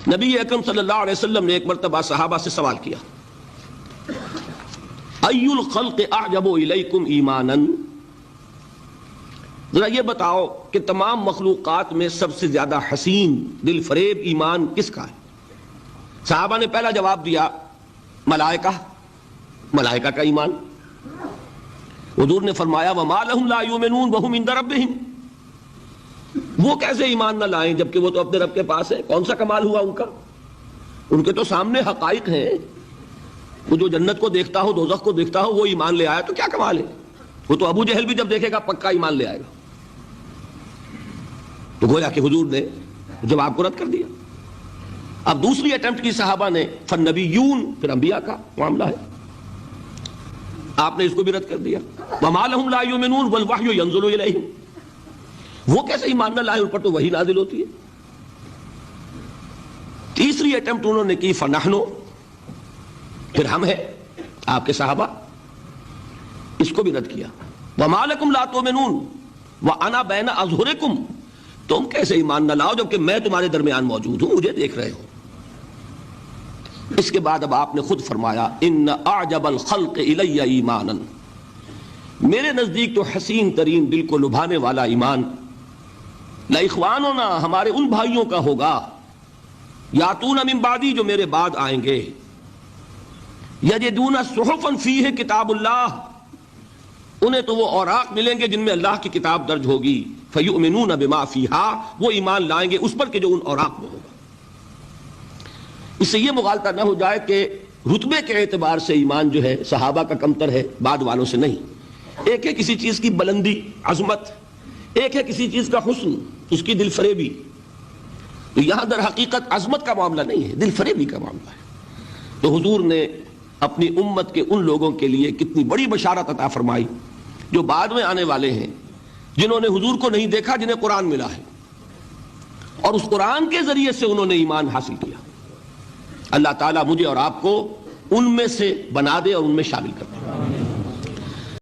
نبی اکرم صلی اللہ علیہ وسلم نے ایک مرتبہ صحابہ سے سوال کیا، ای الخلق اعجب الیکم ایمانا، ذرا یہ بتاؤ کہ تمام مخلوقات میں سب سے زیادہ حسین دل فریب ایمان کس کا ہے؟ صحابہ نے پہلا جواب دیا ملائکہ، ملائکہ کا ایمان۔ حضور نے فرمایا وما لهم لا یؤمنون وهم عند ربهم، وہ کیسے ایمان نہ لائیں جبکہ وہ تو اپنے رب کے پاس ہے؟ کون سا کمال ہوا ان کا؟ ان کے تو سامنے حقائق ہیں، وہ جو جنت کو دیکھتا ہو دوزخ کو دیکھتا ہو وہ ایمان لے آیا تو کیا کمال ہے؟ وہ تو ابو جہل بھی جب دیکھے گا پکا ایمان لے آئے گا۔ تو گویا کہ حضور نے جواب کو رد کر دیا۔ اب دوسری اٹیمپٹ کی صحابہ نے، فالنبیون، پھر انبیاء کا معاملہ ہے، آپ نے اس کو بھی رد کر دیا۔ وما لهم لا یؤمنون والوحی ینزل الیہم، وہ کیسے ایمان نہ لائے، ان پر تو وحی نازل ہوتی ہے۔ تیسری اٹیمپٹ انہوں نے کی فنحنو، پھر ہم ہیں آپ کے صحابہ، اس کو بھی رد کیا۔ وما لکم لا تؤمنون وانا بین اظہرکم، تم کیسے ایمان نہ لاؤ جبکہ میں تمہارے درمیان موجود ہوں، مجھے دیکھ رہے ہو۔ اس کے بعد اب آپ نے خود فرمایا ان اعجب الخلق الی ایمانا، میرے نزدیک تو حسین ترین دل کو لبھانے والا ایمان لإخواننا، ہمارے ان بھائیوں کا ہوگا، یاتون من بعدی، جو میرے بعد آئیں گے، یجدون صحفا فیہ کتاب اللہ، انہیں تو وہ اوراق ملیں گے جن میں اللہ کی کتاب درج ہوگی، فیؤمنون بما فیہا، وہ ایمان لائیں گے اس پر کہ جو ان اوراق میں ہوگا۔ اس سے یہ مغالطہ نہ ہو جائے کہ رتبے کے اعتبار سے ایمان جو ہے صحابہ کا کمتر ہے بعد والوں سے، نہیں۔ ایک ہے کسی چیز کی بلندی عظمت، ایک ہے کسی چیز کا حسن، اس کی دل فریبی۔ تو یہاں در حقیقت عظمت کا معاملہ نہیں ہے، دل فریبی کا معاملہ ہے۔ تو حضور نے اپنی امت کے ان لوگوں کے لیے کتنی بڑی بشارت عطا فرمائی جو بعد میں آنے والے ہیں، جنہوں نے حضور کو نہیں دیکھا، جنہیں قرآن ملا ہے، اور اس قرآن کے ذریعے سے انہوں نے ایمان حاصل کیا۔ اللہ تعالیٰ مجھے اور آپ کو ان میں سے بنا دے اور ان میں شامل کر دے۔